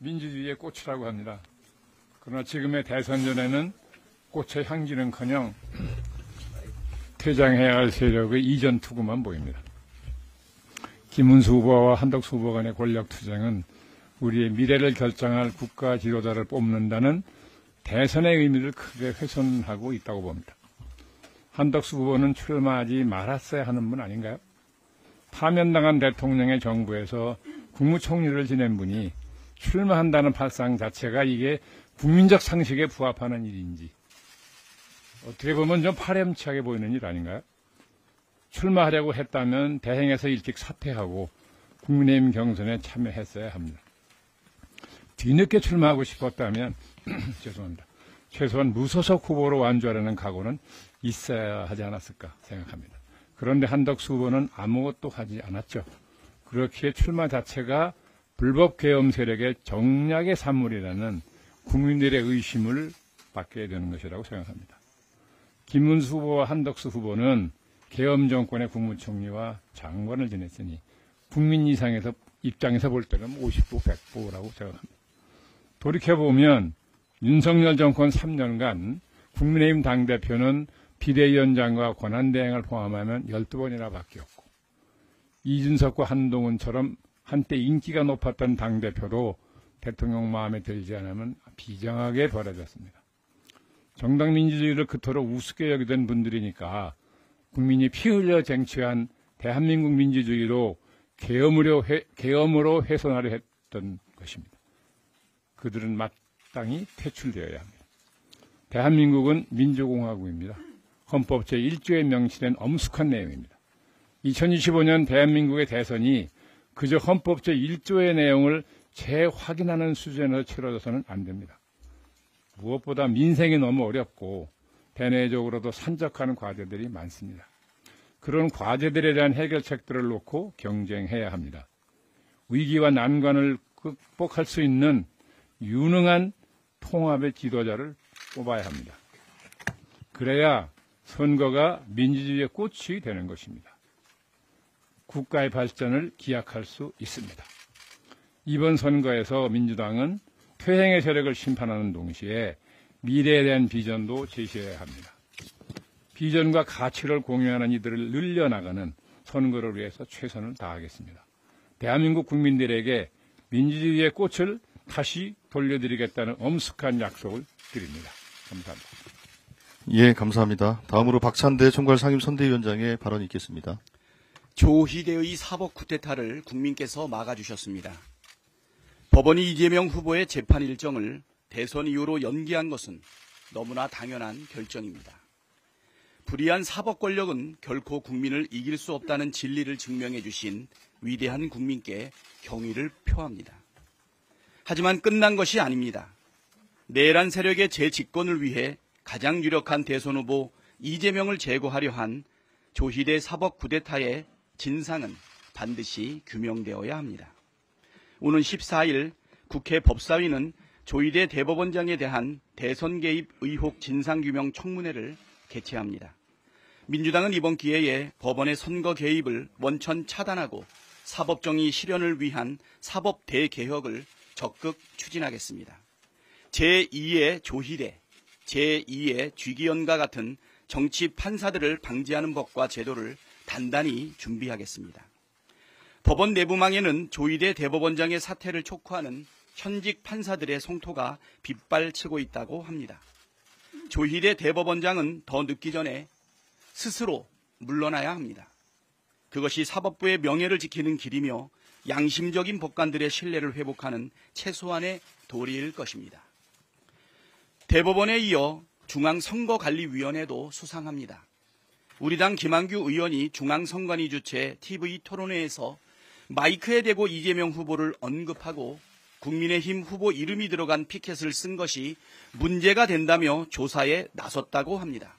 민주주의의 꽃이라고 합니다. 그러나 지금의 대선전에는 꽃의 향기는커녕 퇴장해야 할 세력의 이전 투구만 보입니다. 김문수 후보와 한덕수 후보 간의 권력 투쟁은 우리의 미래를 결정할 국가 지도자를 뽑는다는 대선의 의미를 크게 훼손하고 있다고 봅니다. 한덕수 후보는 출마하지 말았어야 하는 분 아닌가요? 파면당한 대통령의 정부에서 국무총리를 지낸 분이 출마한다는 발상 자체가 이게 국민적 상식에 부합하는 일인지 어떻게 보면 좀 파렴치하게 보이는 일 아닌가요? 출마하려고 했다면 대행에서 일찍 사퇴하고 국민의힘 경선에 참여했어야 합니다. 뒤늦게 출마하고 싶었다면 죄송합니다. 최소한 무소속 후보로 완주하려는 각오는 있어야 하지 않았을까 생각합니다. 그런데 한덕수 후보는 아무것도 하지 않았죠. 그렇기에 출마 자체가 불법 계엄 세력의 정략의 산물이라는 국민들의 의심을 받게 되는 것이라고 생각합니다. 김문수 후보와 한덕수 후보는 계엄 정권의 국무총리와 장관을 지냈으니 국민 입장에서 볼 때는 50부 100부라고 생각합니다. 돌이켜보면 윤석열 정권 3년간 국민의힘 당대표는 비대위원장과 권한대행을 포함하면 12번이나 바뀌었고 이준석과 한동훈처럼 한때 인기가 높았던 당대표도 대통령 마음에 들지 않으면 비장하게 버려졌습니다. 정당 민주주의를 그토록 우습게 여기던 분들이니까 국민이 피 흘려 쟁취한 대한민국 민주주의로 계엄으로 훼손하려 했던 것입니다. 그들은 마땅히 퇴출되어야 합니다. 대한민국은 민주공화국입니다. 헌법 제1조에 명시된 엄숙한 내용입니다. 2025년 대한민국의 대선이 그저 헌법 제1조의 내용을 재확인하는 수준에서 치러져서는 안 됩니다. 무엇보다 민생이 너무 어렵고 대내적으로도 산적하는 과제들이 많습니다. 그런 과제들에 대한 해결책들을 놓고 경쟁해야 합니다. 위기와 난관을 극복할 수 있는 유능한 통합의 지도자를 뽑아야 합니다. 그래야 선거가 민주주의의 꽃이 되는 것입니다. 국가의 발전을 기약할 수 있습니다. 이번 선거에서 민주당은 퇴행의 세력을 심판하는 동시에 미래에 대한 비전도 제시해야 합니다. 비전과 가치를 공유하는 이들을 늘려나가는 선거를 위해서 최선을 다하겠습니다. 대한민국 국민들에게 민주주의의 꽃을 다시 돌려드리겠다는 엄숙한 약속을 드립니다. 감사합니다. 예, 감사합니다. 다음으로 박찬대 총괄 상임선대위원장의 발언이 있겠습니다. 조희대의 사법 쿠데타를 국민께서 막아주셨습니다. 법원이 이재명 후보의 재판 일정을 대선 이후로 연기한 것은 너무나 당연한 결정입니다. 불의한 사법 권력은 결코 국민을 이길 수 없다는 진리를 증명해 주신 위대한 국민께 경의를 표합니다. 하지만 끝난 것이 아닙니다. 내란 세력의 재집권을 위해 가장 유력한 대선 후보 이재명을 제거하려 한 조희대 사법 쿠데타의 진상은 반드시 규명되어야 합니다. 오는 14일 국회 법사위는 조희대 대법원장에 대한 대선 개입 의혹 진상규명 청문회를 개최합니다. 민주당은 이번 기회에 법원의 선거 개입을 원천 차단하고 사법정의 실현을 위한 사법 대개혁을 적극 추진하겠습니다. 제2의 조희대, 제2의 쥐기현과 같은 정치 판사들을 방지하는 법과 제도를 단단히 준비하겠습니다. 법원 내부망에는 조희대 대법원장의 사퇴를 촉구하는 현직 판사들의 성토가 빗발치고 있다고 합니다. 조희대 대법원장은 더 늦기 전에 스스로 물러나야 합니다. 그것이 사법부의 명예를 지키는 길이며 양심적인 법관들의 신뢰를 회복하는 최소한의 도리일 것입니다. 대법원에 이어 중앙선거관리위원회도 수상합니다. 우리 당 김한규 의원이 중앙선관위 주최 TV 토론회에서 마이크에 대고 이재명 후보를 언급하고 국민의힘 후보 이름이 들어간 피켓을 쓴 것이 문제가 된다며 조사에 나섰다고 합니다.